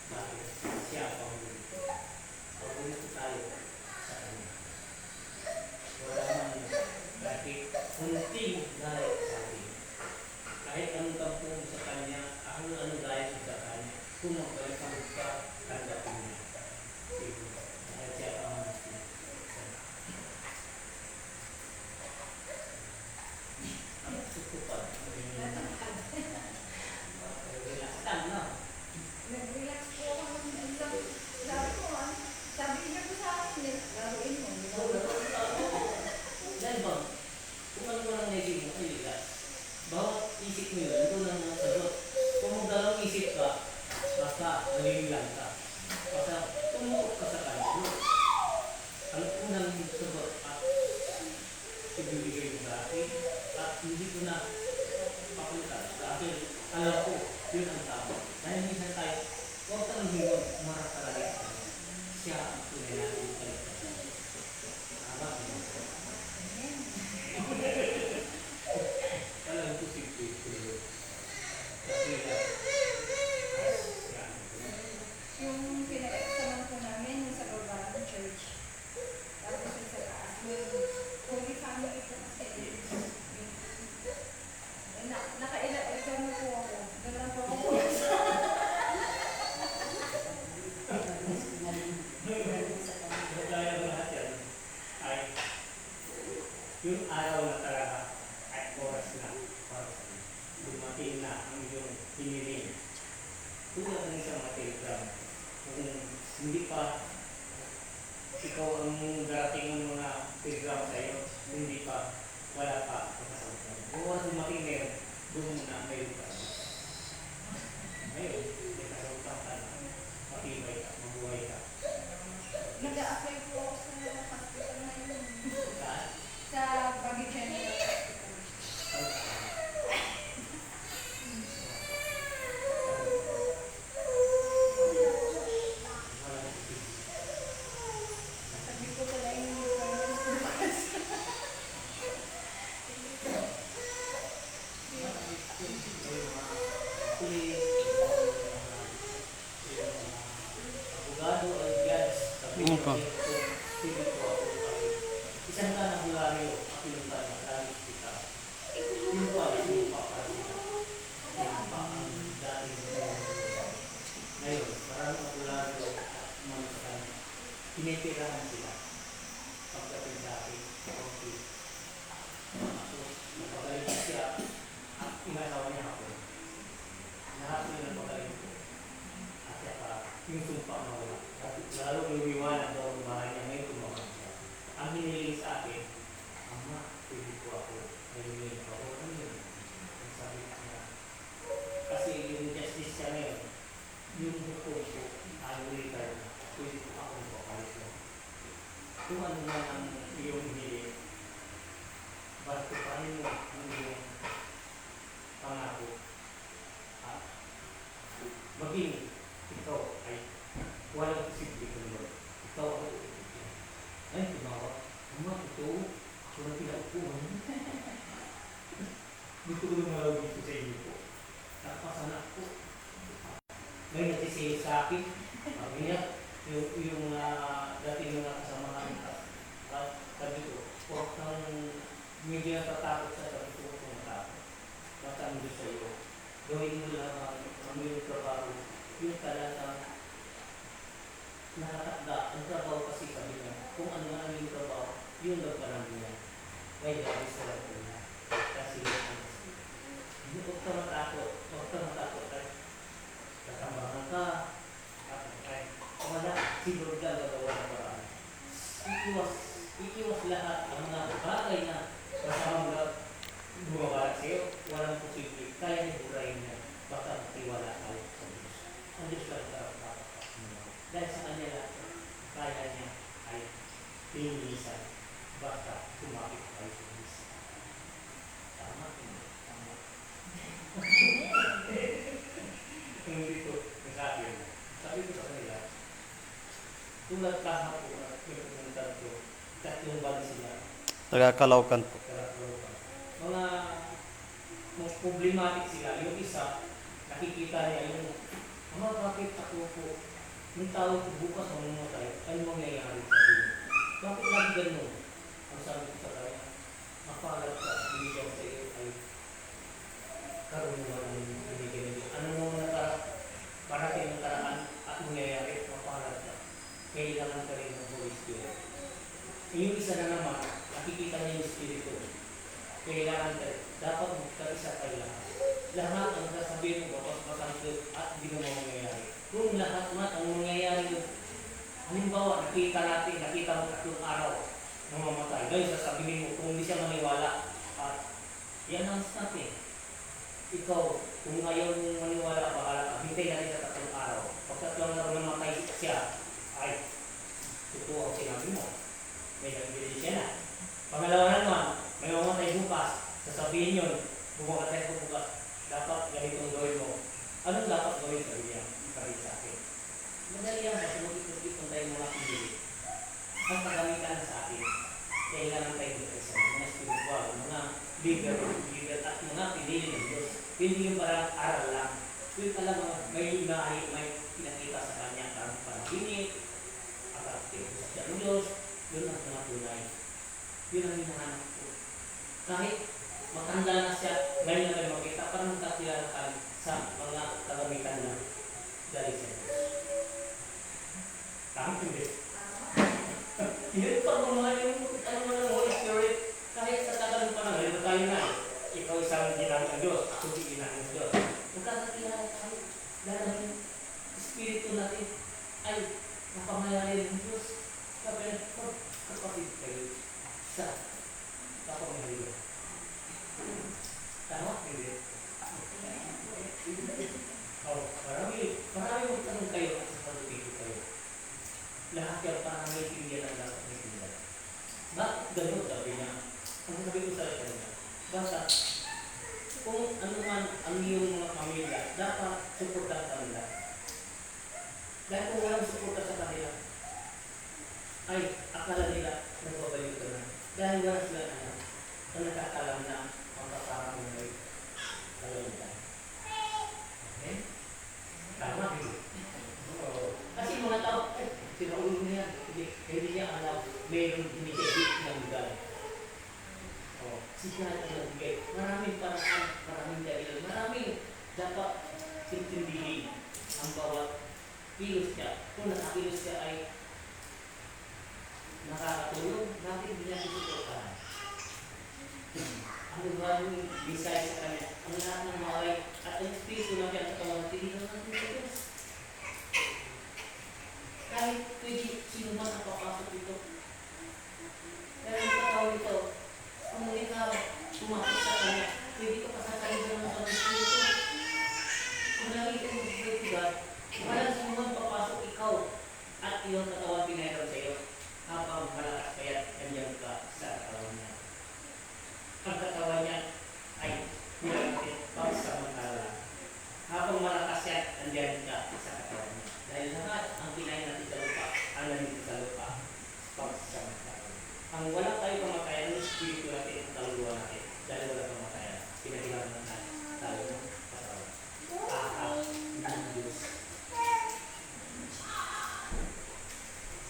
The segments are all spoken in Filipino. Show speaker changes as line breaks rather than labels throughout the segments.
Bakit? Siya ang paborito tayo sa kanya. Wala man kahit kunting galit sa atin. Kahit anong tampo mo sa kanya, anong galit mo sa kanya, kung magbalik ka, tanggapin niya. Dahil siya ang tutupad. Relax lang, no?
Nag-relax po ako ng sabi ko, sabi niya po sa akin, gagawin mo.
Dahil ba, kung ano mo lang naisip mo, ay relax. Bawat isip mo yun, ito lang ang sagot. Kung magdalawang isip ka, basta nalililang ka. Basta tumukot ka sa kanya. Ang unang sagot at ibibigay mo sa akin, at hindi ko na pakulitan. Dahil alam ko, yun ang tama. Dahil minsan tayo, huwag ka nang hingon, umarap ka rin sa kanya. Siya ang tunay natin kaligtasan. Tama mo. Alam ko si Pedro. Kasi
Yung pinag-examan ko namin yung sa baba ng church. Tapos yung sa taas. Yung Holy Family po kasi. Naka-exam po ako. Ganun po ako.
kaya lahat yan ay yung araw na talaga ay oras na para sa iyo. Dumating na ang iyong hiniling. Tulad ng isang telegram. Kung hindi pa ikaw ang darating ng mga telegram sa iyo, hindi pa, wala pa pagkasagutan. Kung oras dumating na yun, doon mo na mayroon ka. Ngayon, may kasagutan ka na. Matibay ka, mabuhay ka.
Nag-a-apply po ako sa hospital na yun.
Saan?
Sa Baguio General Hospital. Sabi ko pala yung requirements ko bukas.
Abogado o judge sa
Opo.
isang ka ng bularyo at pinunta na dahil kita. Yung pa, yung pa para sila. Yung pa ang dahil ngayon, maraming ang bularyo at mga sa kanya. Pinipirahan sila. Pagdating sa akin, okay. Tapos, napagaling siya at inasawa niya ako. Lahat nila napagaling ko. At saka, yung sumpa na wala. Lalo lumiwanag daw ang bahay niya ngayon tumawa siya. Ang hiniling sa akin, Ama, pwede ko ako. Hiniling ko ako. Ano yun? Ang sabi niya. Kasi yung justice siya ngayon, yung hukom ko, ang retire na, pwede ko ako magpapalit lang. Kung ano man ang iyong hiniling, basta paano mo ang iyong pangako. Maging ikaw ay walang posible kung Lord. Ikaw ay ibigyan. Ay, tumawa. Ama, ito, ako na pinaupuan. Gusto ko lumalaw dito sa inyo po. Nakapasanak po. May natisihil sa akin. Sabi niya, yung dating mga kasamahan sabi ko, huwag kang medyo natatakot sa sabi ko, huwag kang matakot. Basta ang Diyos sa iyo. Gawin mo lang ang iyong trabaho. Yung talagang nakatakda. Ang trabaho kasi sabi niya, kung ano nga ang iyong trabaho, yun daw parang niya. May dahil sa lahat niya. Kasi huwag ka matakot. Huwag ka matakot. Katambangan ka. Wala. Si Lord lang gagawa ng paraan. Iiwas lahat ang mga bagay na kasama mo bumabalik sa iyo. Walang posible. Kaya niya burahin niya. Baka matiwala tayo sa Diyos. Ang Diyos lang dapat. Dahil sa kanya lang, kaya niya ay pinilisan. Basta kumapit tayo sa Diyos. Tama. Tama. Kung dito, sabi ko sa kanila, tulad kahapon at pinupuntan ko, tatlong bali sila.
Taga-Calaucan po.
Mga problematic sila. Yung isa, nakikita niya yung, bakit ako po Yung tao bukas mamamatay, ano mangyayari sa iyo? Bakit lagi ganun? Ang sabi ko sa kanya, mapalad ka, binigyan sa iyo ay karunungan ang binigyan ng Diyos. Ano mo parating ng karaan at mangyayari, mapalad ka. Kailangan ka rin ng Holy Spirit. Yung isa na naman, nakikita niya yung Espiritu. Kailangan ka, dapat magkaisa kayo lahat. Lahat ang sasabihin mo, bakas-bakas at hindi mo mangyayari. Kung lahat ang mangyayari, halimbawa, nakita mo 3 araw na mamatay. Ngayon, sasabihin mo, kung hindi siya maniwala, at yan ang natin. Ikaw, kung ayaw mong maniwala, bahala ka, hintay natin sa 3 araw. Pag 3 araw na mamatay siya, ay, totoo ang sinabi mo. May nag-bili siya na. Pangalawa naman, may mamatay bukas, sasabihin yun, bumakatay ko bukas, dapat ganitong gawin mo. Anong dapat gawin sa niya? Ipahit sa akin. Madali yan, kasi mag-ikot-ikot tayo mga pinili. Ang kagamitan sa akin, kailangan tayo dito sa mga spiritual, mga leader at mga pinili ng Diyos. Hindi yung parang aral lang. Yung talagang may pinakita sa kanya ang panaginip, at siya ng Diyos, yun ang mga tunay. Yun ang hinahanap ko. Kahit matanda na siya, ngayon na tayo makita, parang magkakilala tayo sa mga kagamitan na dahil sa Diyos. Tama hindi? Hindi pag mga yung ano mo ng Holy Spirit, kahit sa tagal pa na, ito tayo na. Ikaw isang ginang ng Diyos, ako di ginang ng Diyos. Magkakilala tayo dahil ang Espiritu natin ay napamayari ng Diyos. Kapatid kayo sa kapamilya. Tama? Hindi. Marami magtanong kayo at sa pagpipito kayo. Lahat yung parang may tingyan ang dapat may tingyan. Bakit ganun sabi niya? Ang sabi ko sa kanya, basta kung ano man ang iyong mga pamilya, dapat suportahan ka nila. Dahil kung walang suporta sa kanila, ay akala nila nagbabalik ka na. Dahil wala sila alam, ang nakakalam na ang kaparang mo ay kalamitan. Okay? Tama, hindi? Kasi mga tao, sinaulo niya, hindi niya alam, mayroong initiative ng lugar. Signal ang nagbigay. Maraming paraan, maraming dahil, maraming dapat intindihin ang bawat kilos niya. Kung nakakilos siya ay nakakatulong, bakit hindi natin suportahan? Ano ba yung design sa kanya? Ang lahat ng mga ay, at ang espiritu na siya sa kawan, tinilang natin sa Diyos. Kahit pwede sino man ang papasok ito. Pero ang katawan ito, kung ikaw sumapit sa kanya, pwede ka pasakayin sa mga espiritu. Kung nakita mo sa God, walang sino man papasok ikaw at iyong katawan pinahirap sa iyo. Habang malakas kaya nandiyan ka sa katawan niya. Ang katawan niya ay nilapitin pagsamantala. Habang malakas yan, nandiyan ka sa katawan niya. Dahil lahat ang kinain natin sa lupa, ang nandito sa lupa, pagsamantala. Ang wala tayo kamatayan, ang espiritu natin, ang kaluluwa natin. Dahil wala kamatayan, pinahilang natin tayo ng katawan. Ng Diyos.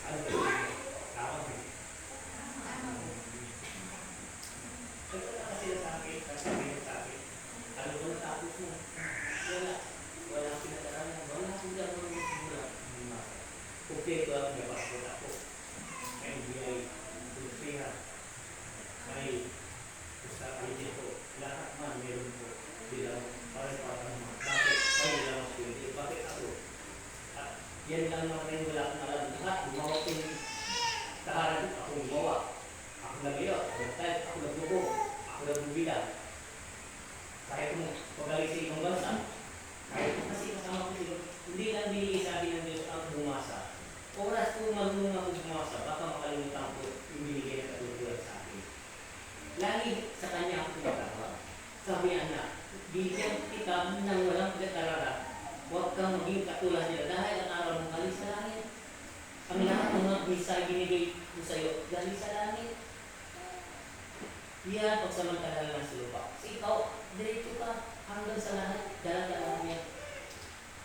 Ano ba yun? Kompleto ang may passport ako. May NBI, Pilipinas, may ID ko. Lahat man meron ko. Bilang para naman. Bakit? May bilang ako pwede. Bakit ako? At yan lang naman rin wala akong alam. Lahat, gumawa ko yung tahanan. Ako gumawa. Ako nag-iyo. Ako nag-type. Ako nag-buko. Ako nag-bubilang. Kahit kung pagaling sa ibang bansa, kahit kasi kasama ko sila, hindi lang sabi ng Diyos ang bumasa. Oras kung marunong ako bumasa, baka makalimutan ko yung binigay na katulad sa akin. Lagi sa kanya ako tumatawag. Sabi niya na, bigyan kita ng walang pagkakarara. Huwag kang maging katulad nila dahil ang araw ng galing sa langit. Ang lahat ng mga misay binigay ko sa iyo, galing sa langit. Yan, pagsamantala lang sa lupa. Kasi ikaw, diretso ka hanggang sa lahat, dala-dala niya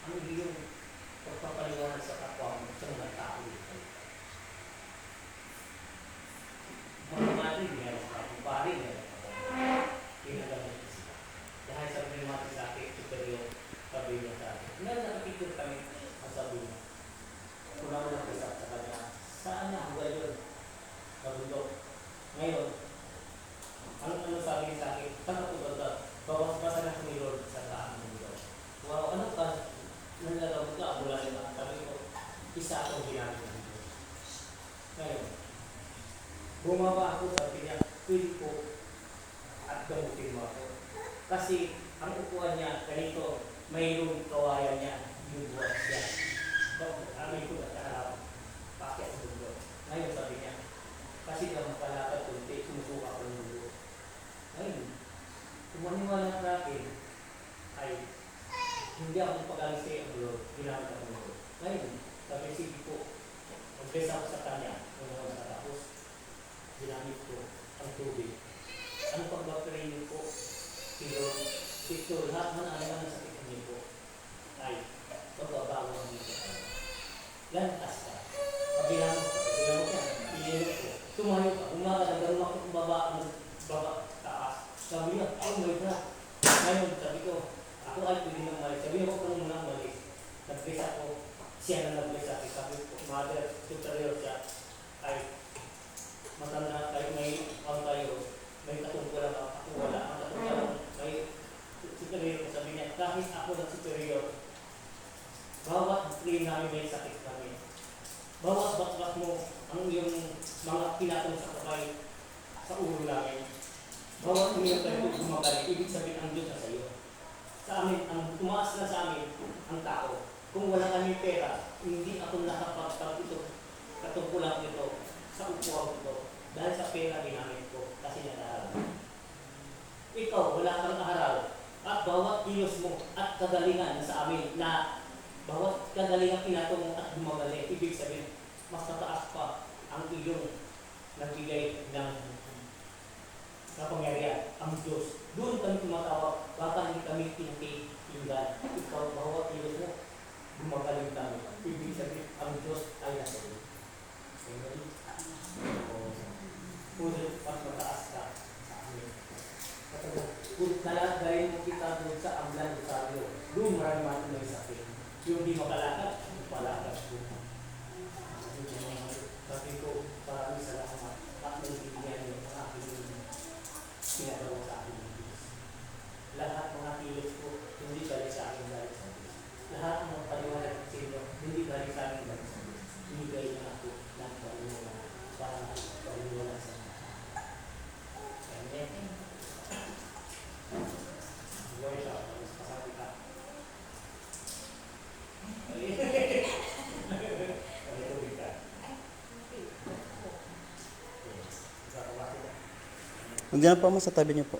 ang iyong pagpapaliwanag sa kapwa mo. isa akong ginamit ng Diyos. Ngayon, bumaba ako, sabi niya, pwede ko at gamutin mo ako. Kasi ang upuan niya, ganito, mayroong kawayan niya, yung buhat siya. Amin ko nagkaharap, pakit ang dulo. Ngayon sabi niya, kasi daw makalakad kunti, sumusuka ko ng dulo. Ngayon, kung maniwala sa akin, ay hindi ako pagaling sa ang dulo, ginamit ako ng dulo. Ngayon, sabi sige ko, mag-bless ako sa kanya, kung tapos, ginamit ko ang tubig. Ano pag-baptinin ko? Ito, lahat man ang sakit niyo po ay pagbabago ang dito. Lantas ka. Pabilang mo yan, pinilip ko. Tumayo ka, umaga, nagkaroon ako baba taas. Sabi niya, oh my God. Ngayon, sabi ko, ako ay pwede nang malis. Sabi niya, huwag muna malis. Nag-bless ako, siya na nag-bless ako. Sabi ko, mother, superior siya, ay matanda kayo, may may katungkulan ako wala. Ang katungkulan, may superior ko. Sabi niya, kahit ako ng superior, bawat train namin may sakit namin. Bawat bakbak mo, ang iyong mga pinatong sa kapay sa ulo namin. Bawat iyong tayo gumagaling, ibig sabihin ang Diyos na sa iyo. Sa amin, ang tumaas na sa amin, ang tao. Kung wala kami pera, hindi ako nakapagtag ito, katungkulan ito, sa upuan ito. Dahil sa pera ginamit ko, kasi nag-aaral. Ikaw, wala kang aral. At bawat kilos mo at kagalingan sa amin na bawat kagalingan pinatong mo at gumagaling, ibig sabihin, mas tataas pa ang iyong nagbigay ng kapangyarihan, ang Diyos. Doon kami tumatawag, baka hindi kami pinag-iingan. Ikaw, bawat kilos mo, gumagaling kami. Ibig sabihin, ang Diyos ay nasa iyo. Amen. Kung mas mataas ka sa amin. Kung nalagayin mo kita doon sa Amlan Rosario, doon marami may sakit. Yung di makalakad, palakad ko. Sabi ko, maraming salamat at nagbibigyan niyo ang aking pinagawa sa akin ng Diyos. Lahat mga kilos ko, hindi balik sa akin dahil sa Diyos. Lahat ng paliwanag sa inyo, hindi balik sa akin dahil sa Diyos. Binigay niya ako ng paliwanag para paliwanag sa Diyos. Amen. Worship, pasabi ka.
Nandiyan po mo sa tabi niyo po.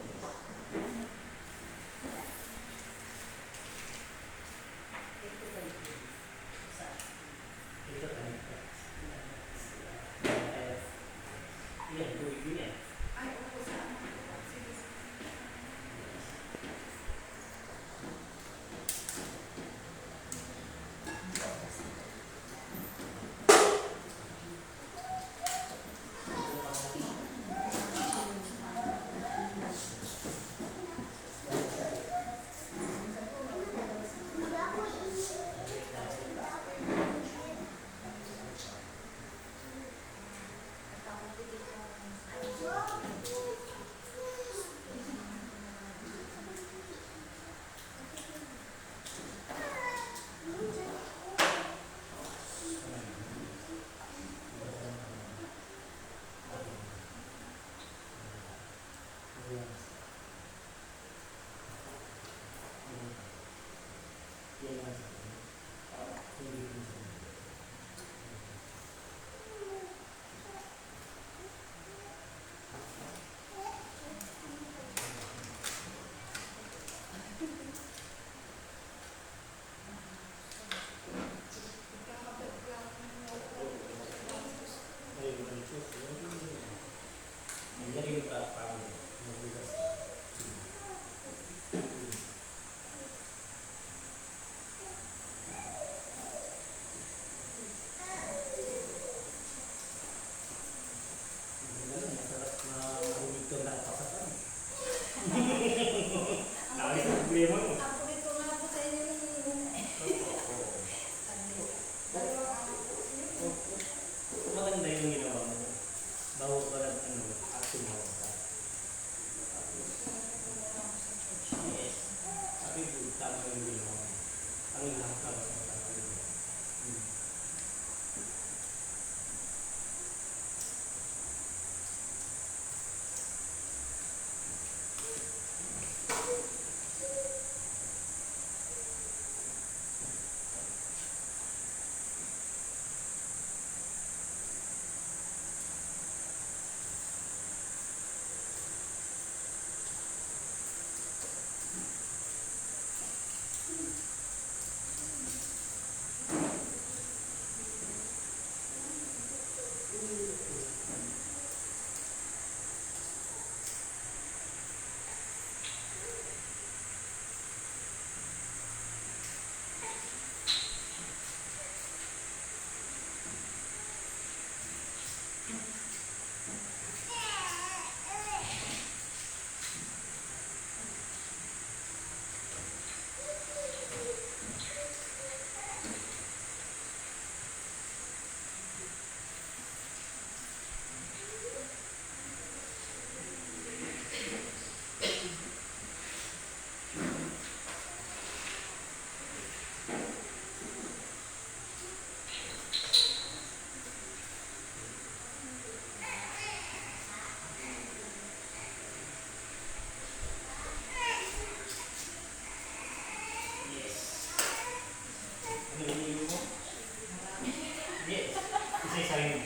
sarili mo?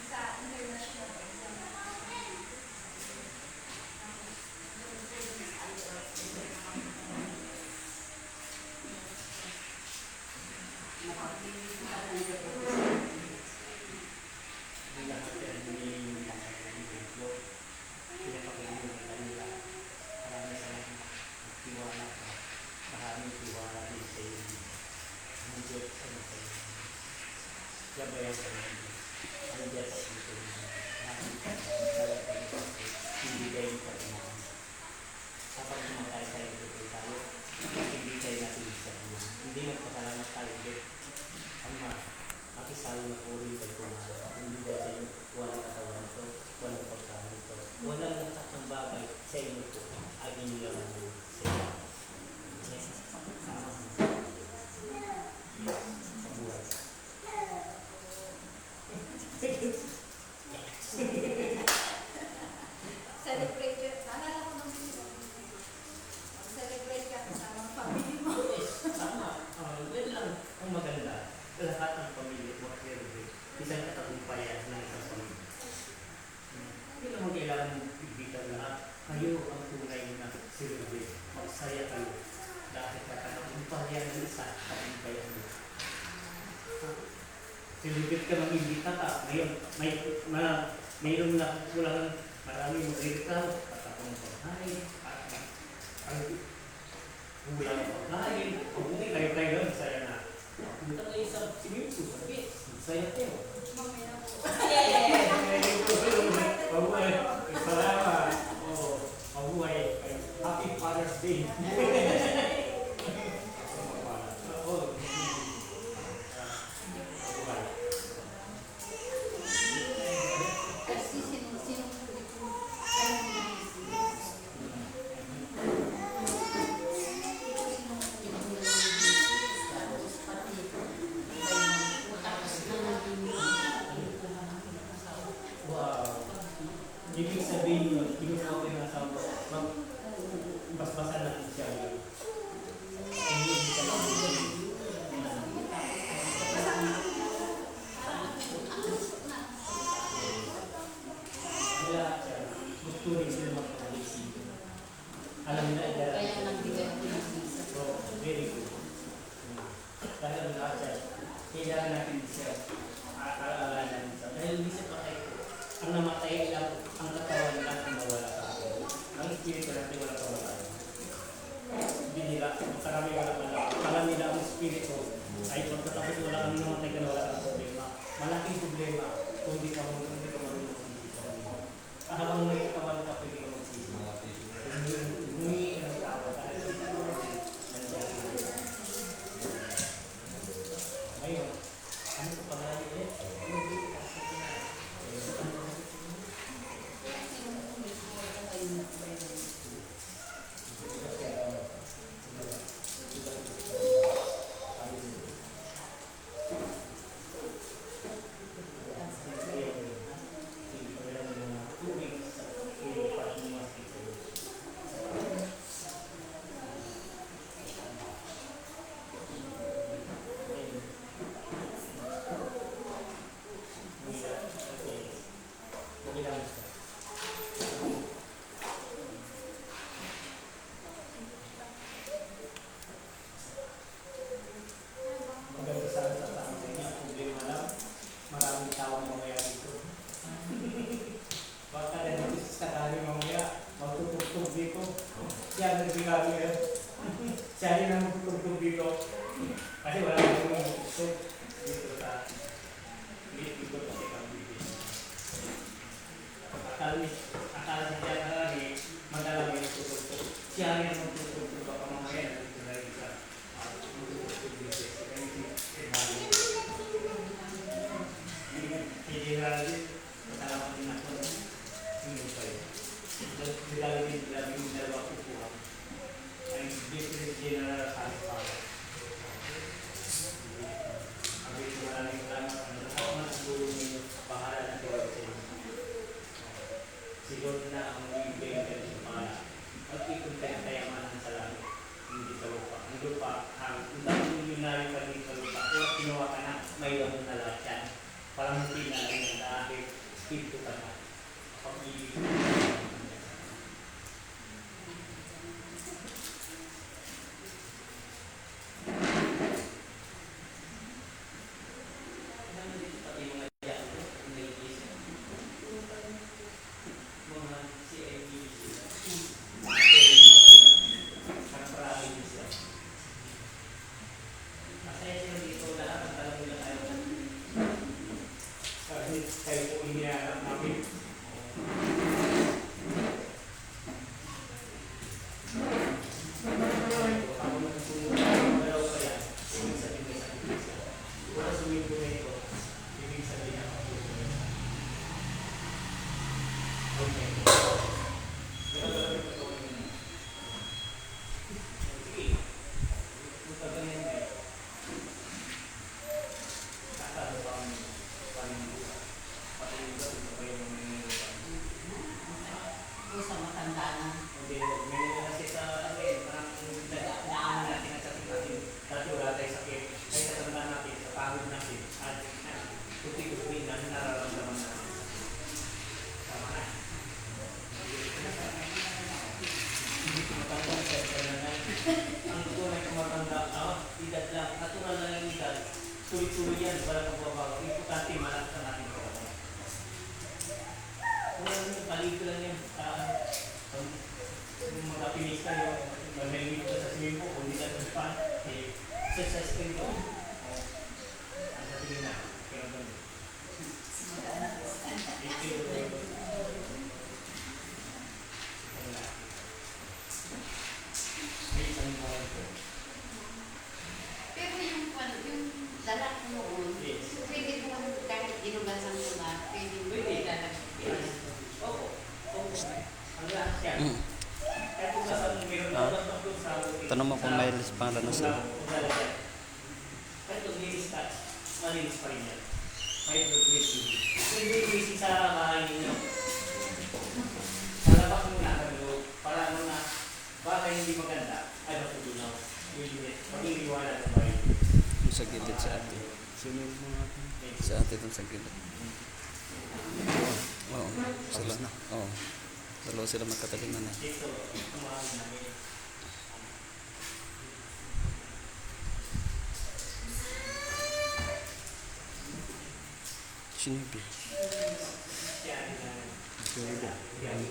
Sa international exam.
Hindi lahat yan, hindi yung pinapakinggan mo sa kanila. Marami sa mga tiwala ka. Maraming tiwala din sa iyo. Ang Diyos sa iyo. Gabayan ka ng Diyos. Ang Diyos sa iyo. Hindi kayo patinaan. Kapag tumatay tayo dito tayo, hindi tayo natin sa iyo. Hindi magpasalamat tayo dito. Ama, makisalo na po rin kayo kumalo. Hindi ba sa inyo, walang katawan ito, walang pagkain ito, walang lahat ng bagay sa inyo po, ay inilaman mo sa inyo. Jesus, sama mo. Sa buhay.
Celebrate yun. Naalala ko nung celebrate ka kasama ang family mo.
Yes, tama. Yan lang ang maganda. Lahat ng pamilya mo, isang katagumpayan ng isang pamilya. Hindi naman kailangan mong ibitan lahat. Kayo ang tunay na celebrate. Magsaya kayo. Dahil katagumpayan ng isa, katagumpayan mo. Celebrate ka ng ibita ka. Ngayon, mayroon na kulang marami magreklamo at akong pagkain at kulang ang pagkain. Kung hindi kayo masaya na. Punta kayo sa swimming pool, sabi, masaya kayo.
Mamaya po.
Mabuhay. Salamat. Mabuhay. Happy Father's Day.
Kasi sinong huli ko. Alam mo na
Wow. Ibig sabihin yun, kinuha ko yung asawa ko, basbasan natin siya yun. Hindi ka lang. Kaya gusto rin sila magpapalisip. Alam na ito.
Kaya nagbigay ako ng visa.
So, very good. Dahil ang lahat siya, kailangan natin siya aalalan siya. Dahil hindi siya patay ko. Ang namatay lang, ang katawan lang ang nawala sa akin. Ang espiritu natin wala pa wala. Hindi nila, marami wala pala. Alam nila ang espiritu ay pagkatapos wala kami namatay ka na wala kang problema. Malaking problema kung hindi ka marunong mag-isip. Habang may katawan ka, pwede ka mag-isip. Humingi ang tao dahil ngayon, ano ko pangalan ulit? Maraming tao mamaya dito. Baka na dito sa sakali mamaya, magtutugtog dito. Siya nagbigay yan. Siya rin ang magtutugtog dito. Kasi wala nang magtutugtog dito sa dito kasi kami dito. Akala siya talaga madala may magtutugtog. Siya rin ang magtutugtog baka mamaya nandito na rin sa magtutugtog dito. General din, kasama din ako ng hindi kayo. Nilalagay yung dalawa upuan. Ay different general sa akin. Ang ito maraming salamat. Ang lahat ng siguro ninyo, bahala na kayo sa inyo. Siguro na ang ibigay kayo sa pangalan. Pag-ikot kayo kayamanan sa langit, hindi sa lupa. Ang lupa, ang dami yung narin pa din sa lupa. Kung kinuha ka na, may lamang na lahat yan. parang hindi na lang yan dahil espiritu ka na. Pag-ibig. Pati mga diyan, naiisip. Mga CIBC. Nagparami siya. Masaya sila dito lahat ang talagang nila tayo. Kahit kayo po hindi natin namin. Ako nagsusunod ng dalaw pa yan. Ibig sabihin may sakripisyo. Kung nasumin ko na ito, ibig sabihin na ako. Okay. Pero talaga ito ko yun. Sige. Kung pagkanin mo, kakalo pa kami. Panimulan. Panimulan ito pa yung mga
Ito sa matanda na.
hindi, may kasi sa akin, parang naaman natin at sakit natin. Dati wala tayong sakit. Ay katanda natin, sa pagod natin. At kuti-kuti na nararamdaman natin. Tama na. Hindi tumatanda sa kailangan. Ang tunay tumatanda, edad lang. Natural lang yung edad. Tuloy-tuloy yan, wala kang babago. Importante, malaki sa natin katawan. Kung ano yung paligid lang yan, kung mag-apinis kayo, mag-malimit ka sa swimming pool, kung hindi ka sa span, exercise kayo doon. Ang sabihin na, kaya doon. Ikilo kayo doon. Wala. May isang buhay ko.
Pero yung lalak noon,
Yes.
pwede mo kahit inugasan mo na, pwede mo
Pwede.
ilalagay.
Yes. Opo. Opo. Ang lahat yan. Kaya kung saan meron na doon sa
Tanong mo kung may list pang ano sir.
kahit kung linis ka, malinis pa rin yan. Kahit kung greasy. Kung greasy sa bahay ninyo, salabak mo na sa loob para ano na, baka hindi maganda, ay matutunaw. Pag-iiwala sa bahay.
Yung sa gilid sa ate. Sa ate dun sa gilid. Oo. Sila na. Oo. Dalawa sila magkatabi na na.
Dito, kumain namin.
Sinibi.
Yan, yan.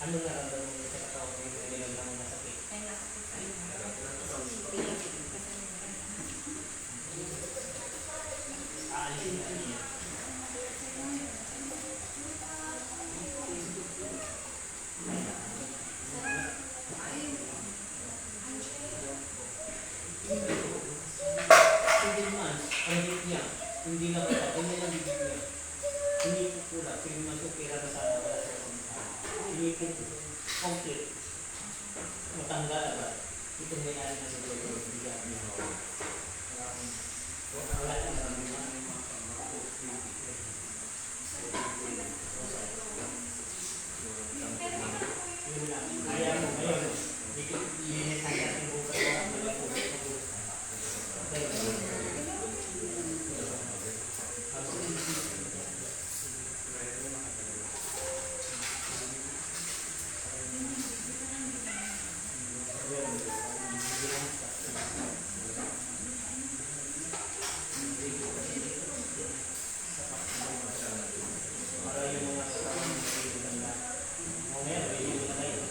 Ano nararamdaman mo sa katawan mo yung nilalang na sakit?
Ay, nakapit sa
Aalisin na niya. Hindi man, ang hit niya, hindi na pala, hindi lang hit niya. Hindi po pula, hindi man po pera na sana wala sa kumita. Hindi po complete. Matanggal agad. Itong may na sa loob, hindi niya. Wala na marami mga yun lang. Kaya mo ngayon, linis natin bukas na malapot. Para yung mga kasama mo, mamaya, may hindi na kayo.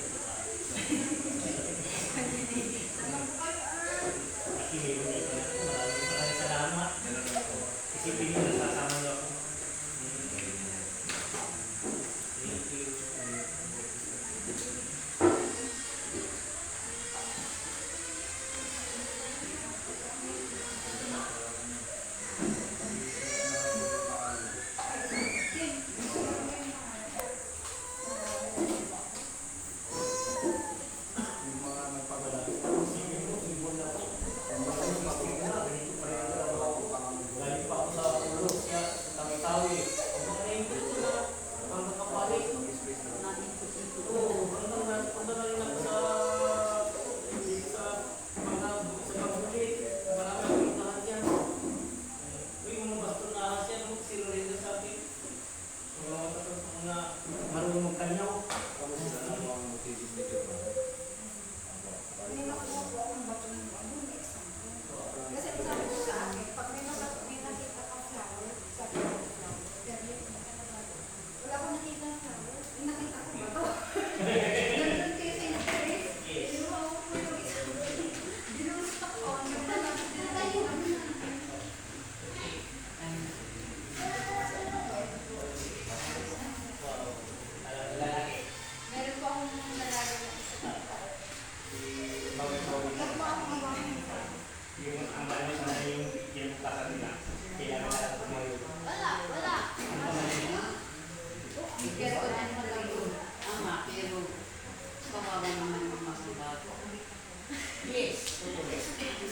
Yes.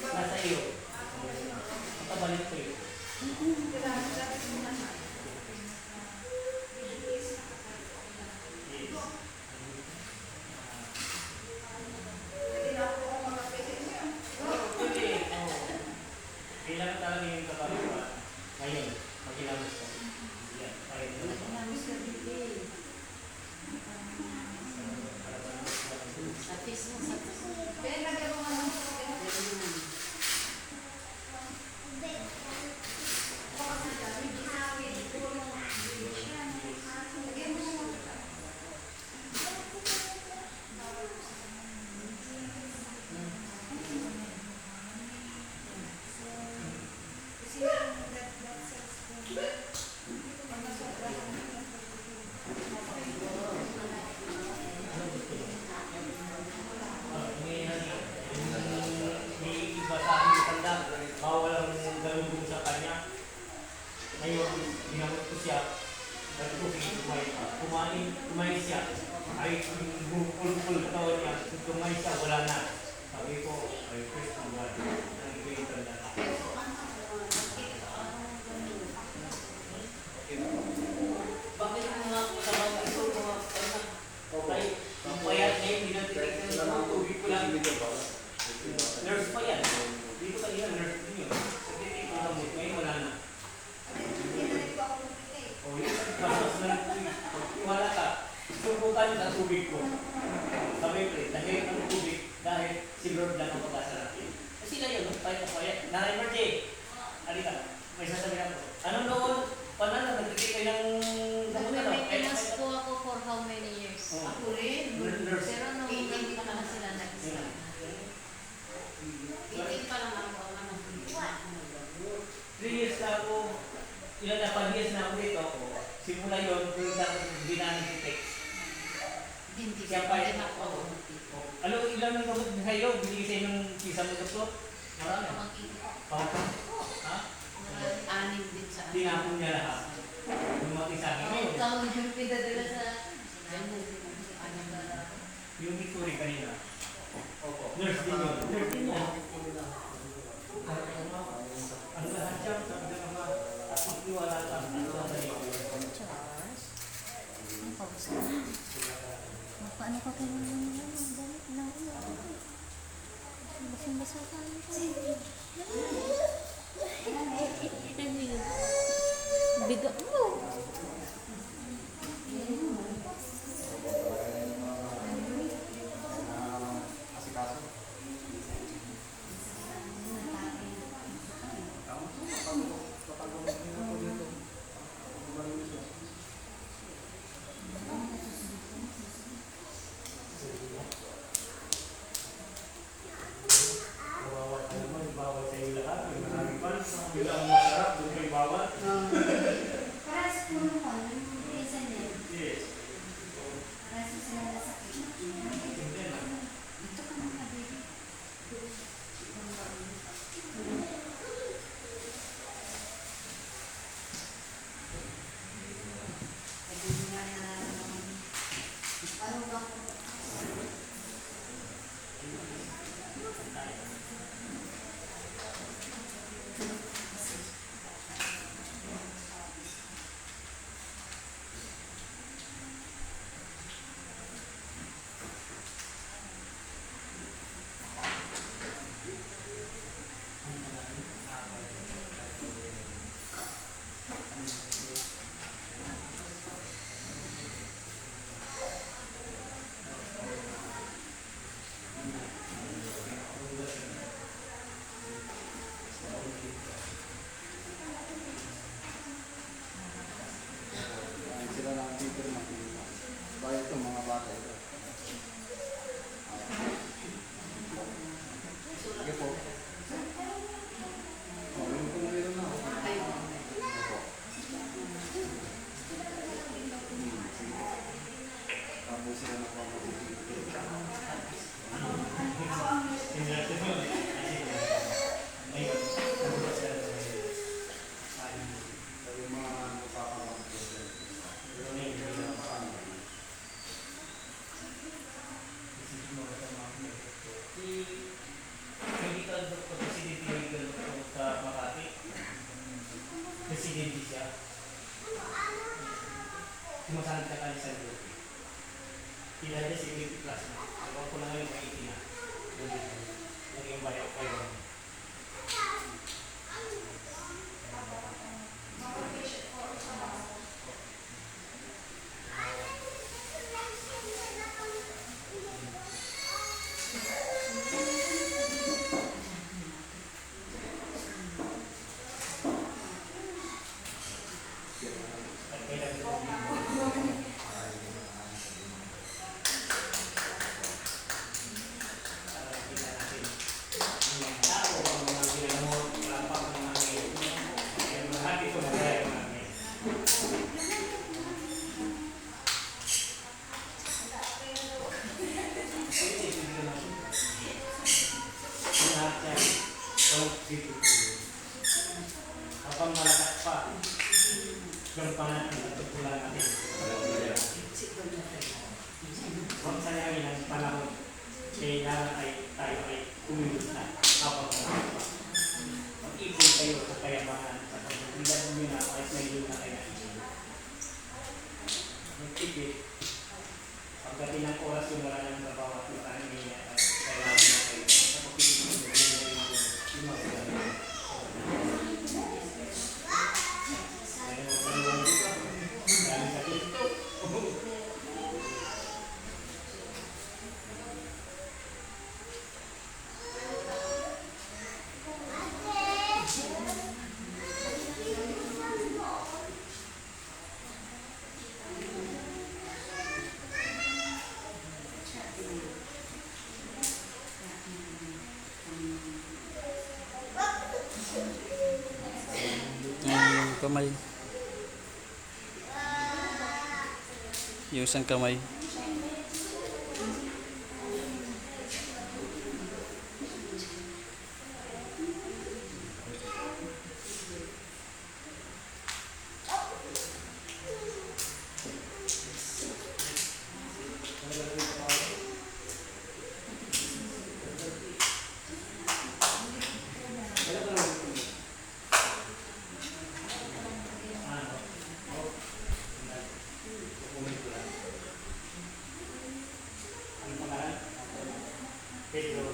Nasa iyo. Makabalik ko yun. Yes. Pwede. Kailangan talaga yung kabaluan. Ngayon, magkilamos ko. Yan. Kahit na
Sa Facebook, sa Facebook.
Pero lagyan mo nga ng
bawal ang galugong sa kanya. Ngayon, ginamot ko siya. Dahil ko kumain siya. Kahit yung bukul-bukul katawan niya, kumain siya, wala na. Sabi ko, ay first ng God. Nang ibigay tanda. Bakit mga kasama ito, mga anak? Okay, ang payat niya yung binatitik ng tubig ko lang. Nurse pa yan. Hindi ko kanina nurse din yun. Nagtitik ko gamot. Ngayon wala na. O yun, bastos na nagtubig. Pagkiwala ka, subukan sa tubig ko. Sabi ko, dahil ang tubig, dahil si Lord lang ang pag-asa natin. Kasi na yun, payat na payat. Nanay Marje, halika, may sasabihin ako. Anong noon, paano nagtitik kayo ng gamot na lang?
Nag-maintenance po ako for how many years?
Oh.
Ako rin.
Nurse.
Pero nung
Eighteen
nandito
pa
na
lang
sila nag-isa.
18 pa lang ako.
3 years na ako, ilan na 5 years na ako dito ako. Simula yun, kung hindi namin i-text.
Hindi
Siya pa yun.
ako.
Ano, ilan ng gamot ni Jairo? Binigay sa inyo ng kisa mo doktor? Marami. Pangka? Ha?
Anim din sa
Tinapon niya lahat. Lumaki sa akin ngayon.
Taon yung pinadala sa...
Yung Victory kanina. Opo. Nurse din yun. Nurse din yun. Ang lahat siya, sabi na naman, at magtiwala ka. Ano sa iyo?
Paano ka kayo ng damit na basang-basa ka bigat mo.
kailangan ay tayo ay kumilos na habang malaki. Mag-ipon kayo sa kayamanan sa pagbibilan nyo na kahit may yun na kayo. Magtipid. Pagdating ng oras yung wala ng trabaho at yung kanin niya at kailangan na kayo. Sa pagpipigil nyo yung mga gano'n. Dahil sa dito.
Yung kamay. Yung isang kamay. Pedro.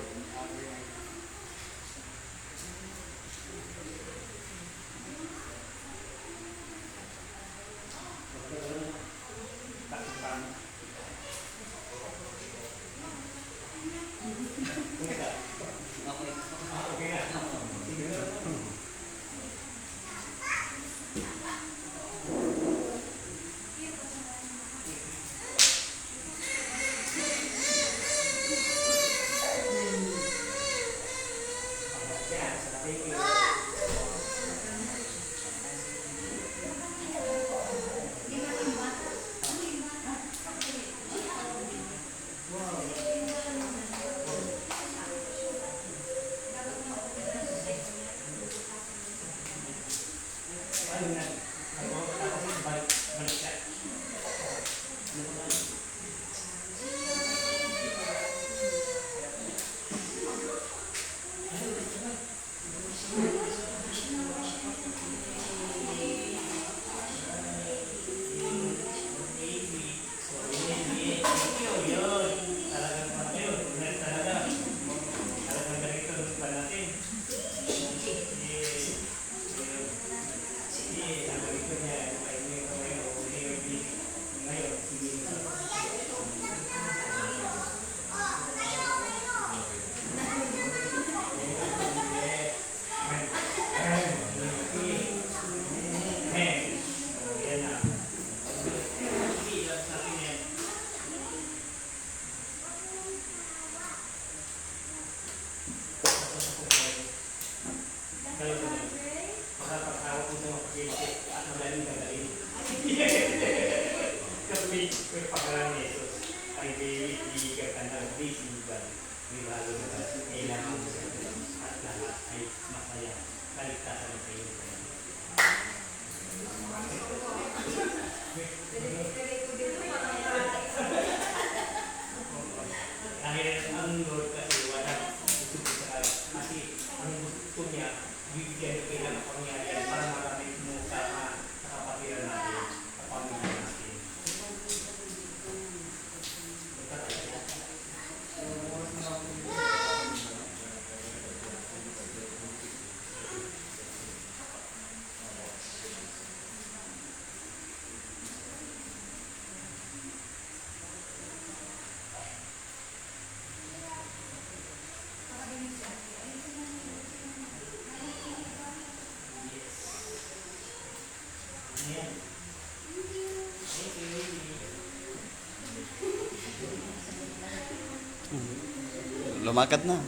Lumakad na.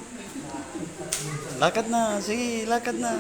Lakad na. Sige, lakad na.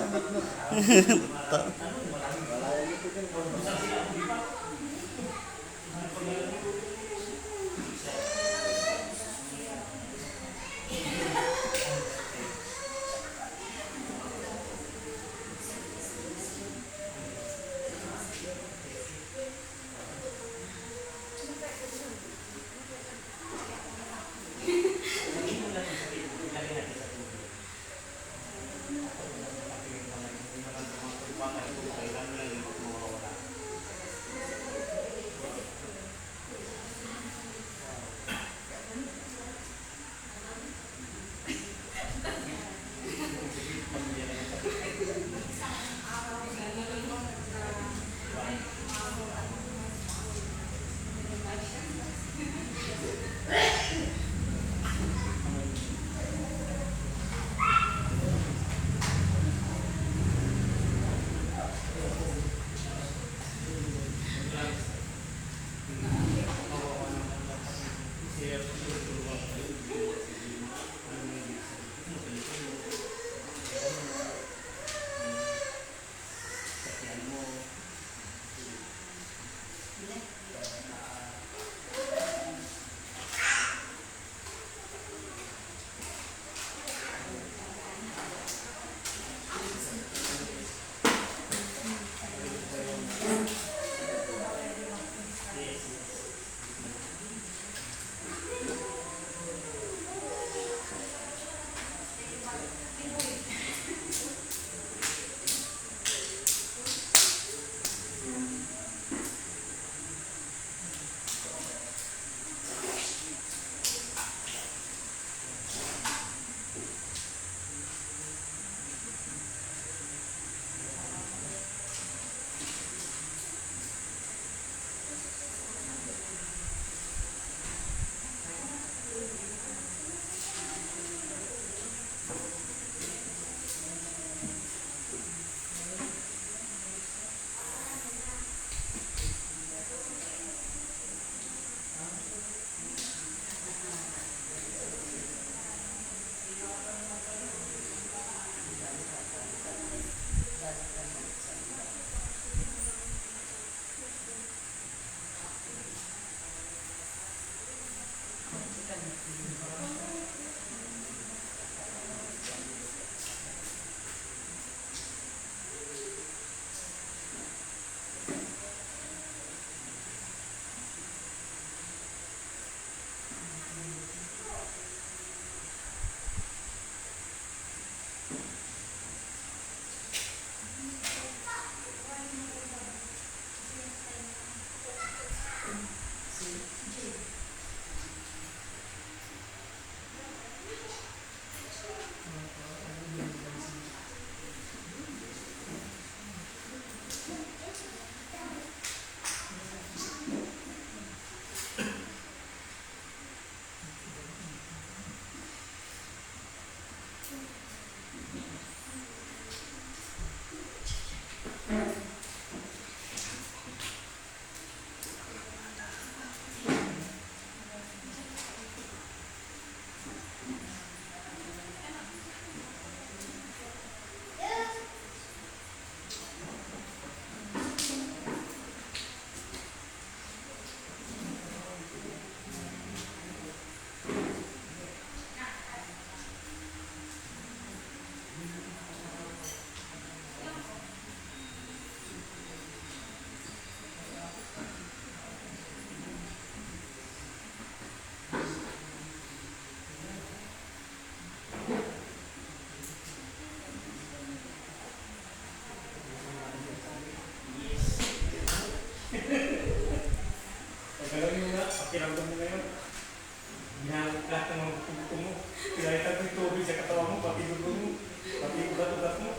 ng mga gusto mo. Pinalitan mo yung tubig sa katawan mo, pati dugo mo, pati yung ugat-ugat mo.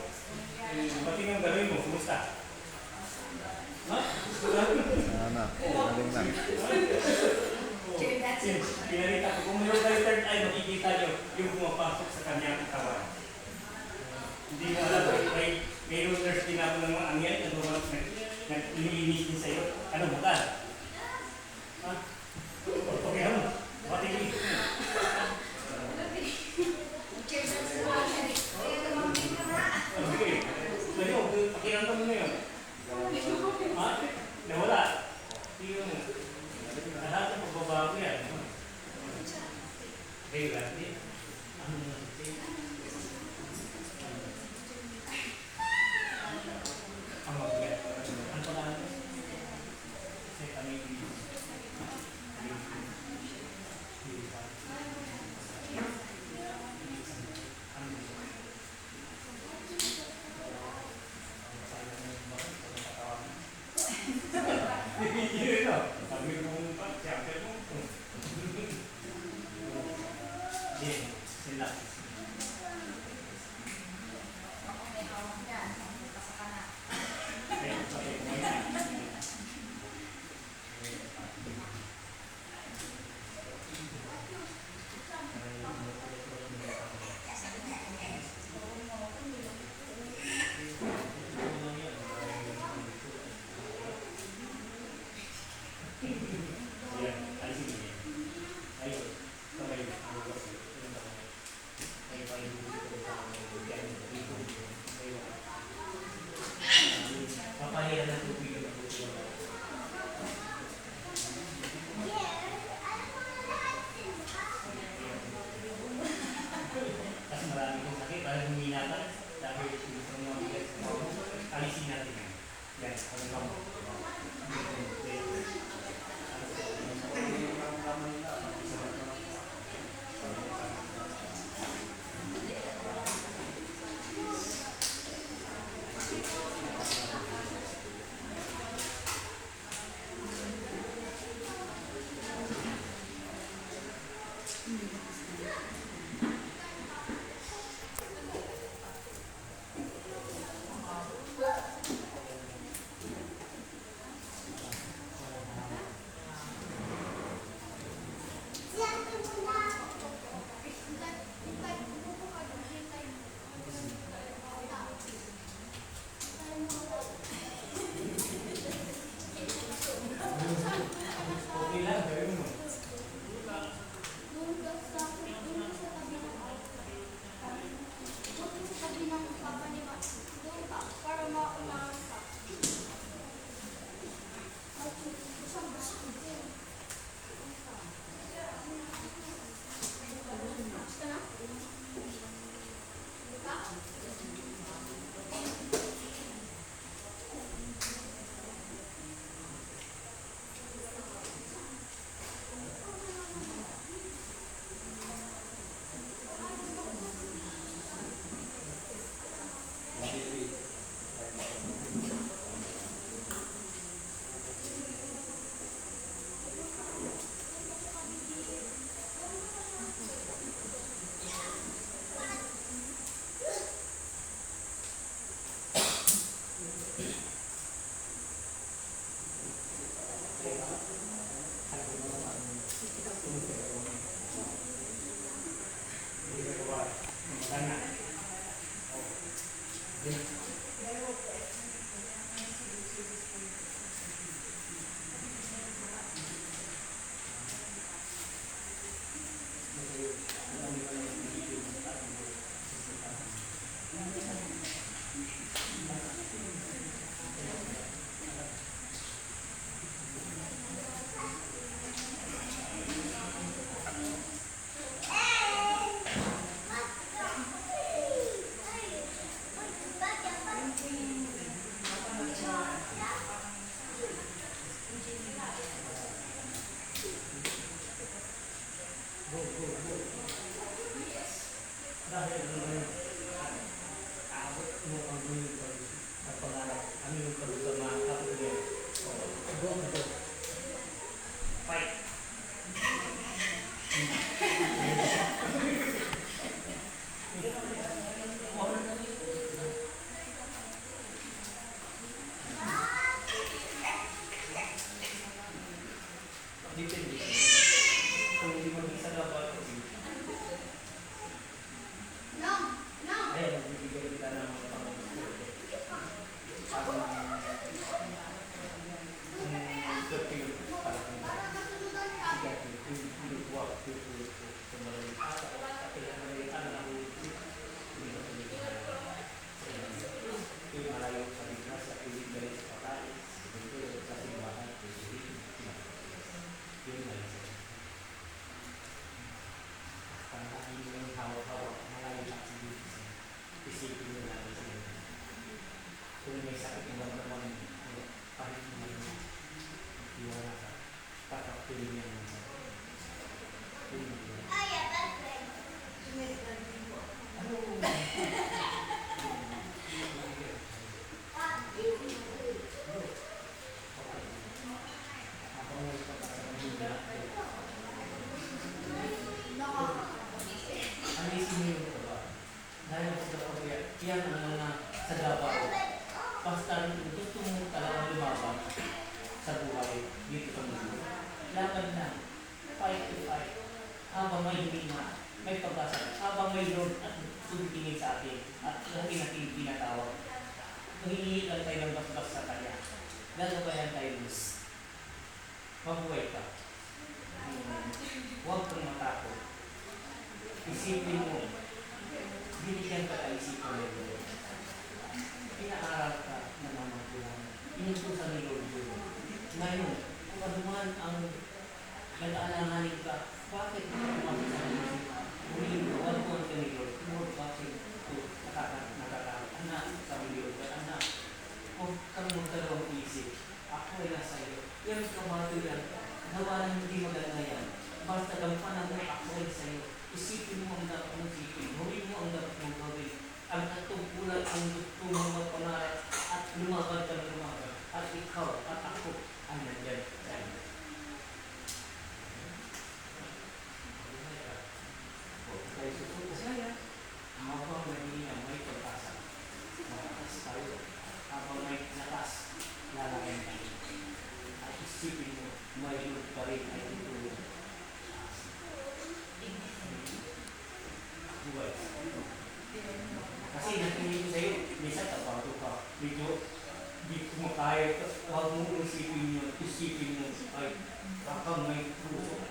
Pati ng gawin mo, kumusta? Ha?
Sana. Galing na.
Pinalita ko, kung mayroon kayo third eye, makikita nyo yung pumapasok sa kanyang katawan. Hindi mo alam, mayroon nurse din ako ng mga angyan, nag-ilinis din sa'yo. Ano ba ka? Ha? Okay, ano? Patingin. Okay. Ano, pakiramdam mo na yun. Ha? Nawala. Yung lahat ng pagbabago yan. Okay, grabe. Ano na ang mabigat. Ano pa lang? Kasi kami Fight. isipin nyo namin sa inyo. Kung may sakit yung naman, kahit naman iwan na sa tatapilin niya ng sakit. Alisin niyo yung ba? Dahil sa kapag yan ang mga sa Davao. Basta gusto mo talagang lumaban sa buhay dito sa mundo. Laban lang. Fight to fight. Habang may hina, may pag-asa. Habang may Lord at tumitingin sa atin at lagi natin tinatawag. Mahihingi lang tayo ng basbas sa Kanya. Gagabayan tayo mas. Mabuhay ka. Huwag kang matakot. Isipin mo, binigyan ka kaisipan ng Lord. Pinaaral ka na mamagpunan. Inutusan ni Lord yun. Ngayon, kung anuman ang nag-aalanganin ka, bakit ka pumasok sa isip? Huling gawal mo ang ni Lord. Lord, bakit ito nakaka-anak sa Lord? Anak, huwag kang magdalawang isip. Ako ay nasa iyo. Yan kabato yan. Gawa ng hindi maganda yan. Basta gampanan mo ako ay sa iyo. Isipin mo ang dapat mong isipin. Gawin mo ang dapat mong gawin. Ang katungkulan ang gusto mong magpangarap at lumaban ka ng lumaban. At ikaw at ako ay nandyan sa iyo. Huwag tayo susunod sa saya. Habang naghihinang may pag-asa. Malakas tayo. Habang may lakas, lalagyan tayo. At isipin mo, may Lord pa rin ay tutulong. Buhay. Kasi nakinig ko sa'yo, minsan tabato ka. Medyo di kumakaya ka. Huwag mo isipin mo, ay kapag may puso,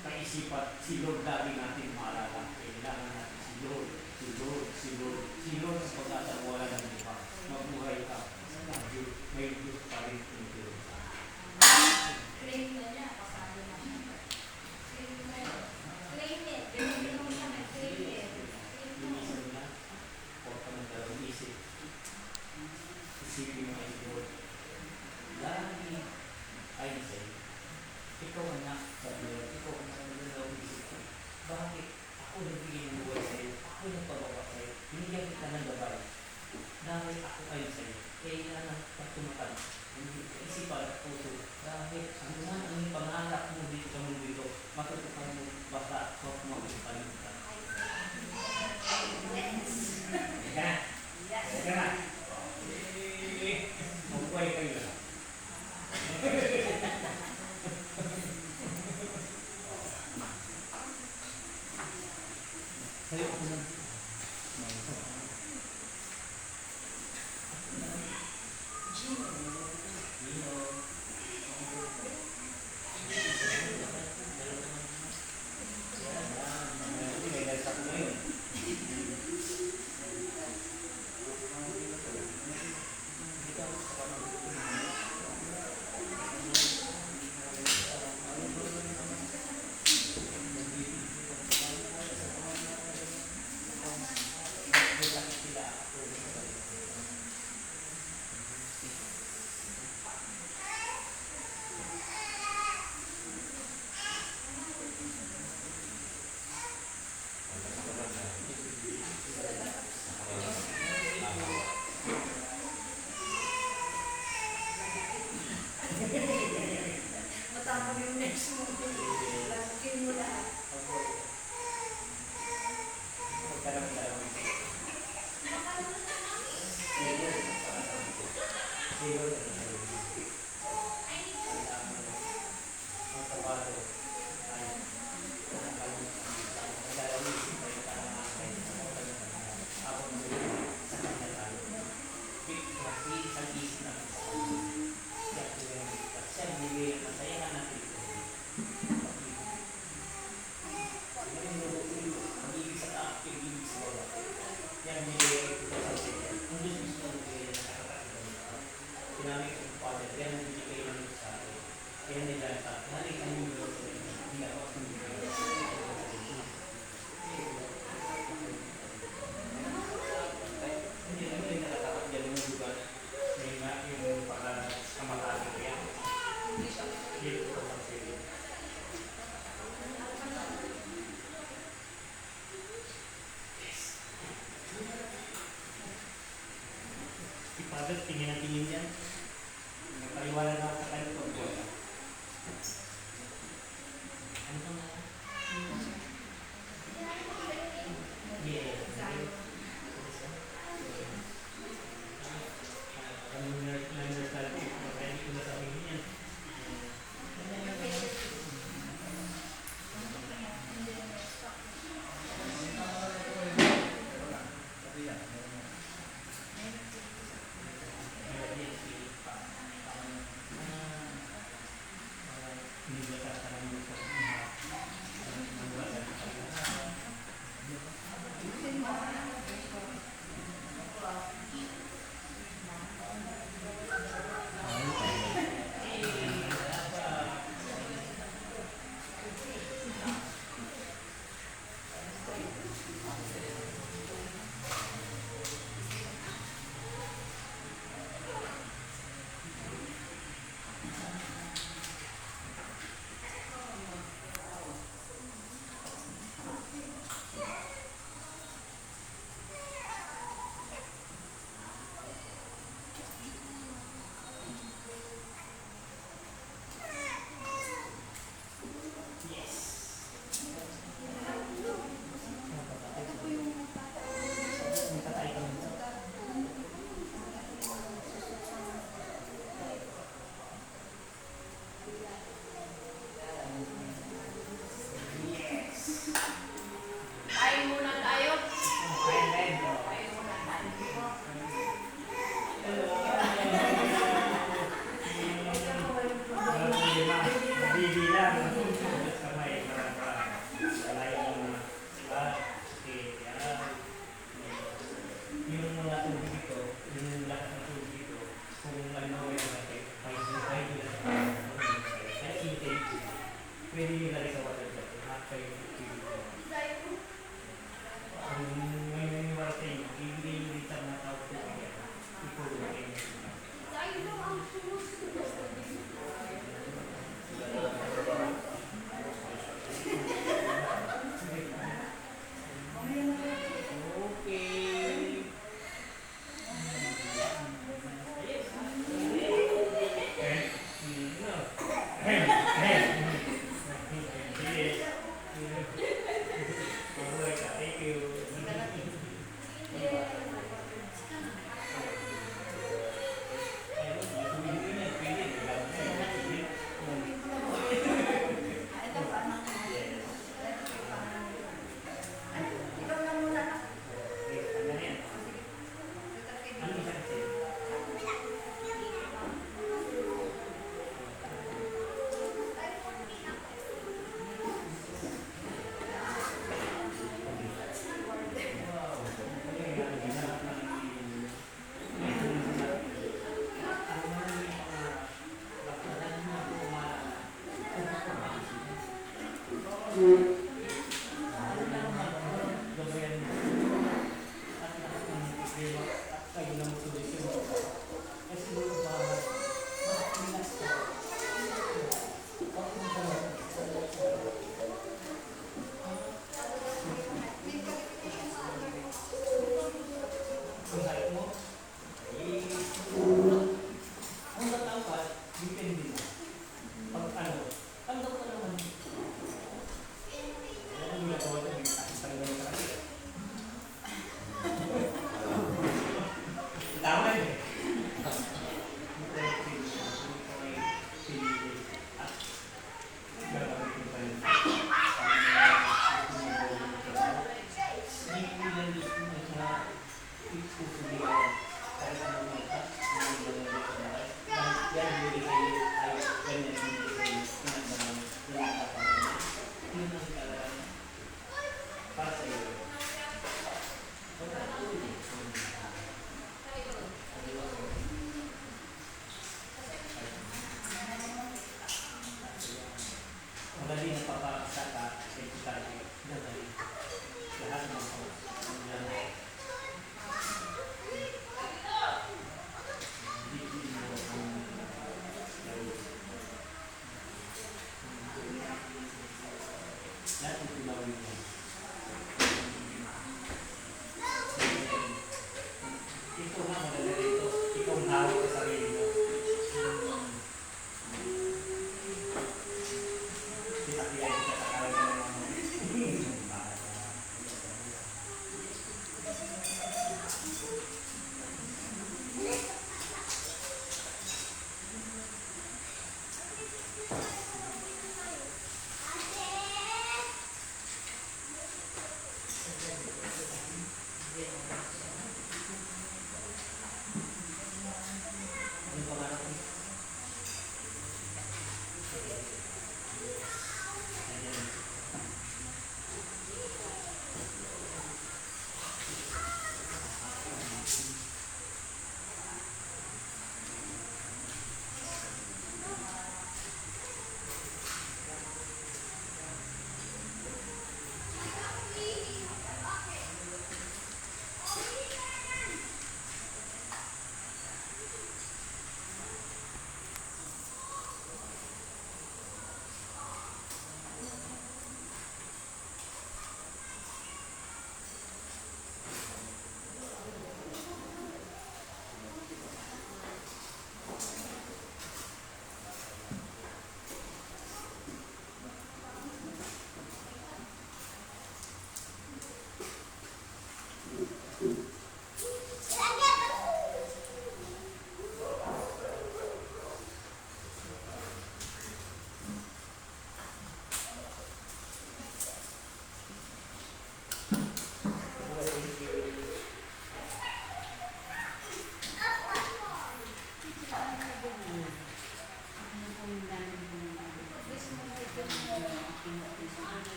kaisipan, si Lord lagi natin maalala. Kailangan natin si Lord, si Lord, si Lord, si Lord sa pag-asa wala ng iba. Mabuhay ka. May Diyos pa rin tutulong.
Claim na niya, kasali na siya. Claim na niya. Claim it. Claim mo siya, claim it. Claim mo.
Lumisan na, huwag ka ng dalawang isip. Isipin mo ay Lord. Lagi ay sa'yo. Ikaw anak sa Lord. Ikaw anak ng dalawang isip ko. Bakit ako nagbigay ng buhay sa'yo? Ako nagpabawa sa'yo. Binigyan kita ng gabay. Dahil ako ay sa'yo. Kailangan pagtumatan. Hindi isipan at puso. Dahil ang ang pangarap mo dito sa mundo ito, matutupan mo basta huwag mo ang palimutan. Teka na. Teka na. Magbuhay kayo lang. Sayo ako na. Tapos tingin ang tingin yan. Nagpaliwanag ako sa kanito. Ano to na? Yeah. Ano na nag-start ko? Kaya hindi ko nasabihin yan.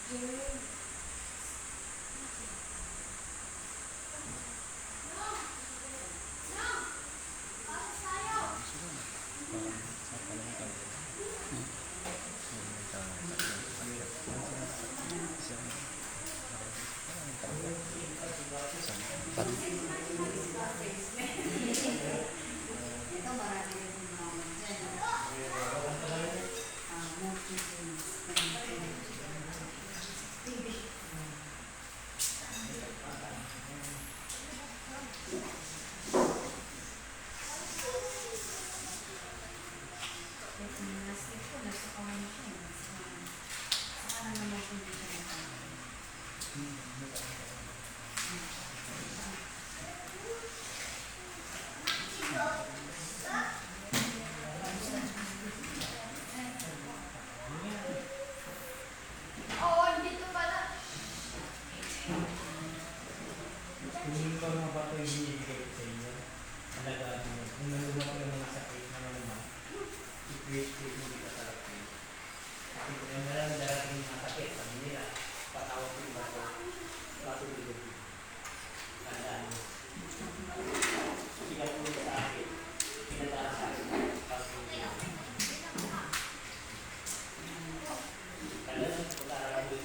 Ito marami rin yung mga dyan.
Oo, dito pala.
Kung yung mga bato yung binibigay ko sa inyo, alagaan mo. Kung nalulunok ka ng mga sakit na naman, i-create mo dito sa lapin. Kasi kung yung meron darating mga sakit, sabi nila, patawag ko yung bato. Bato dito. Tandaan mo. Siya po sa akin. Pinadaan sa akin. Bato dito. Kaya pag-aaralan ko yung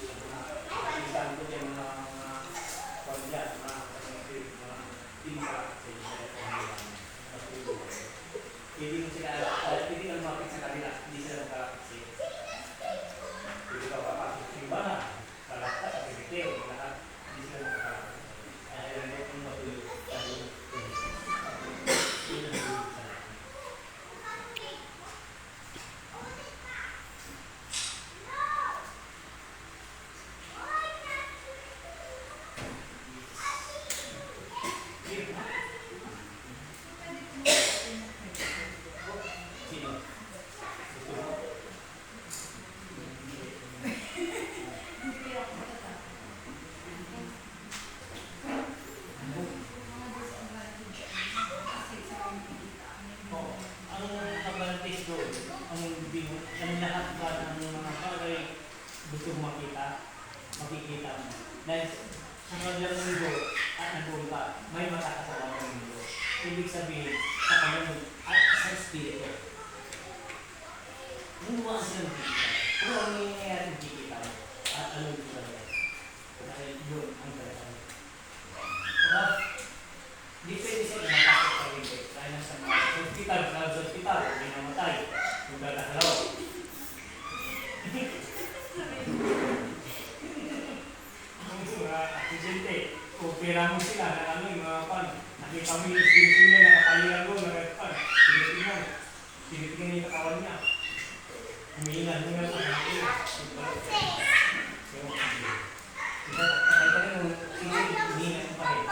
isang ko yung mga pagyan, mga timba sa inyo sa pagkulo. Hindi mo sila, hindi ka lumapit sa kanila, hindi sila magkalapit sa iyo. Hindi ka papasok sa iba na, kalakta, kapiteo, lahat, hindi sila magkalapit. Kaya yun mo kung matulog sa iyo. Yun ang tulog sa lahat. Sino? Gusto mo? Oo. Ang advantage doon, ang lahat ba ng mga bagay gusto mo makikita mo. Dahil sa kanyang mundo at nandun ka, may makakasama ng mundo. Ibig sabihin, sa kanyang at sa espiritu. Nunduan silang kikita. Pero ang nangyayari ng kikita mo, at anong gusto mo. Dahil yun ang talagang. Diba? Di pwede siya natakot sa hindi. Dahil nasa mga hospital, hindi namatay. Magkakalaw. Ang mga aksidente, opera mo sila na ano yung mga pan. Nakita mo yung espiritu niya, nakapaliran mo, nakapaliran. Tinitingnan niya yung katawan niya. Humihingan mo nga sa kanila. Nakita rin mo, sige, humihingan mo pa rin.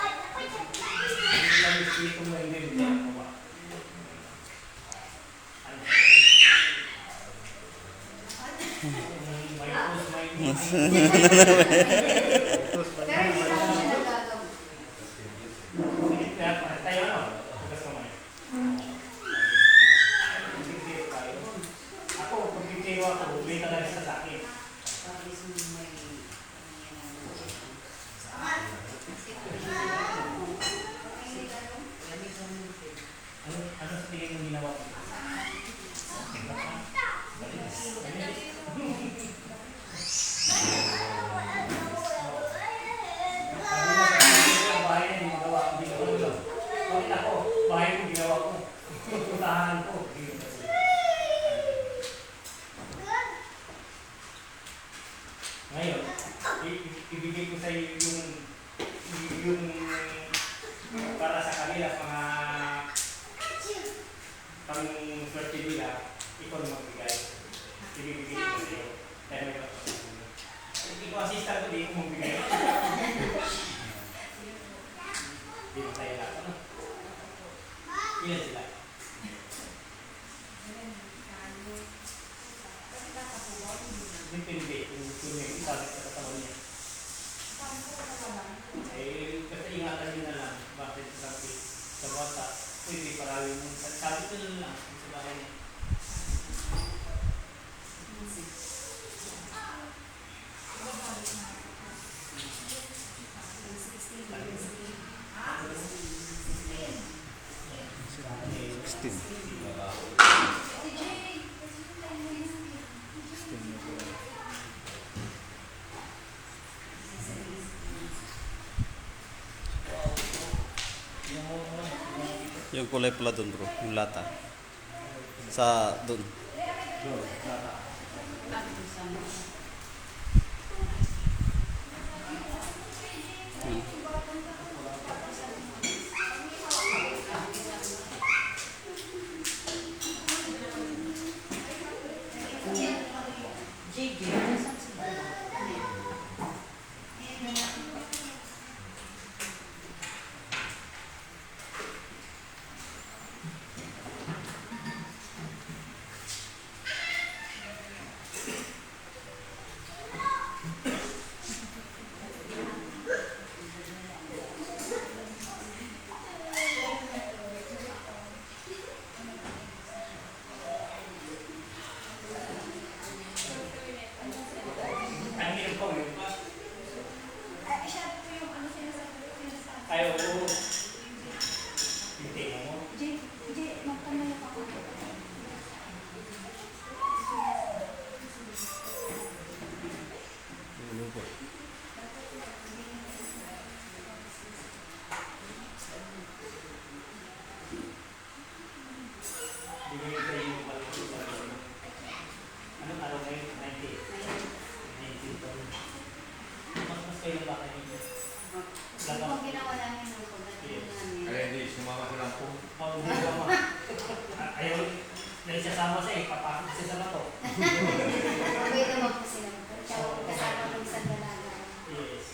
Hindi lang yung espiritu mo, hindi mo ba? Tayo na. Bukas kamay. Ako, pag bitiyo ako, bita lang siya sa akin. Ano sa tingin mo ginawa ko? Bahay na hindi magawa, hindi ko alam. Bakit ako? Bahay ko ginawa ko. Puntahan ko. Ngayon, ibigay ko sa iyo yung para sa kanila mga pang 30 nila, ikaw na magbigay. Ibibigay ko sa iyo. Dahil may kapatid. Hindi ko assistant ko, di ko magbigay. Hindi mo tayo lahat. Ano? Ilan sila? Hindi pinibig. Kung may isabit sa katawan niya. Eh, kasi ingatan nyo na lang. Bakit sa bata? Pwede parami mo. Sabi ko na lang sa bahay niya.
Yung kulay pula dun bro, yung lata. Sa dun.
Doon, tata. Ang hirap ko, yun pa.
Siya po yung ano sinasabi.
Ay, oo. Hindi mo.
Magpamaya pa ako.
Bigay ko yung palito sa ano. Anong araw ngayon? 90. 90 to. Mas kayo ba kayo?
Kasi kung ginawa namin ng pagdating namin.
Kaya hindi, sumama ko lang po.
Oh, hindi ka ma. Ayaw, nagsasama siya eh. Papasok siya sa bato.
Pwede naman po sila. Kasama ng isang dalaga.
Yes.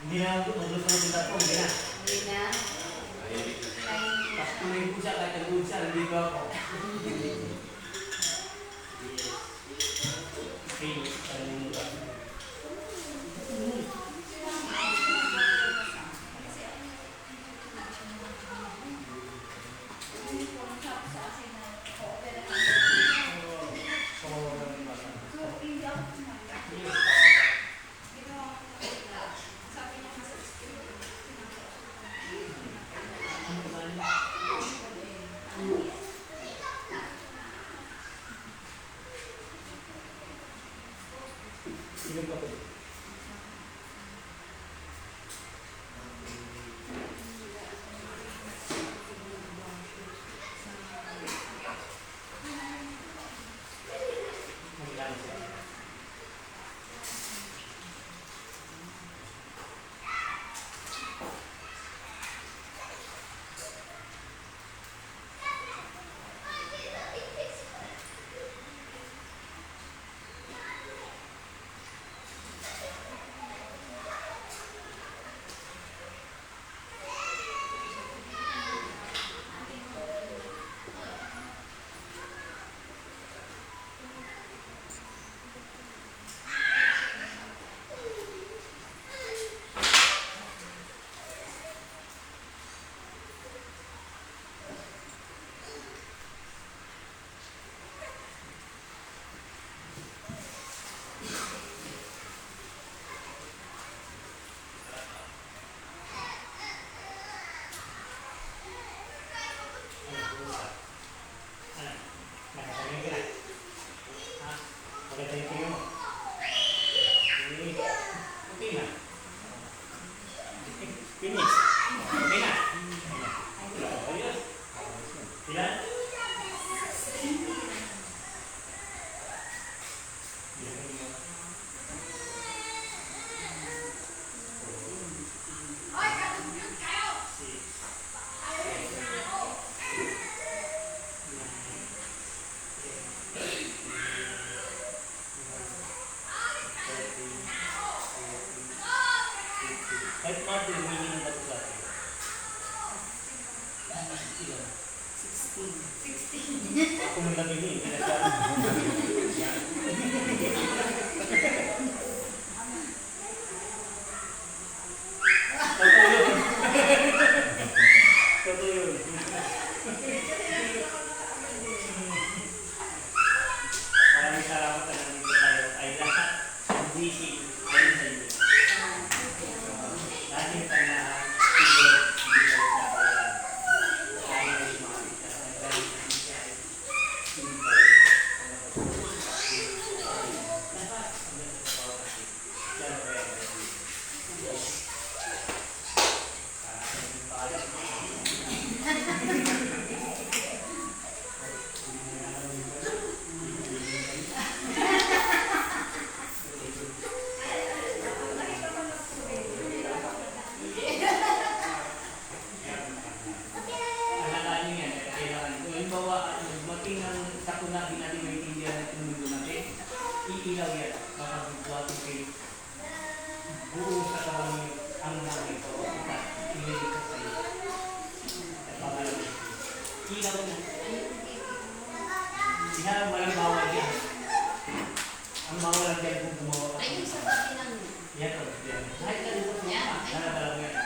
Hindi na maglusunod yung bato. Hindi na.
Hindi na.
Mahilig na siya.
Tapos tuloy po siya kahit nag-uod siya. Hindi ko ako. Yes. Okay. Kalimutan. Sino pa po? Magkano siya? Nakakatingin ka na. Ha? Maganda yung tingin mo. Okay na. Finish. Okay na. Ayos. Ilan? Kahit mga tumingin ng bato sa atin. Ilan? 16. Ako mong nabingin. Totoo yun. Totoo yun. Maraming salamat na nandito tayo. Ay lahat ang busy ayun sa inyo. Lahat yung tanahan, tigil, hindi ko sa kaya. Kaya yung mga kita. Nagdali na siya. Simpay. Dapat, ang ganda sa bawat kasi. Siyempre, para sa yung pala. kapag buhatin kayo, buo sa kawan ang mga ito, ililig ka sa iyo. At pamalamig. Ilaw mo. Sinabi walang bawal yan. Ang bawal lang yan kung gumawa ka.
Ay, yung sa tabi ng...
Yan o. Yan. Kahit ka dito.
Yan.
Nalabala mo yan.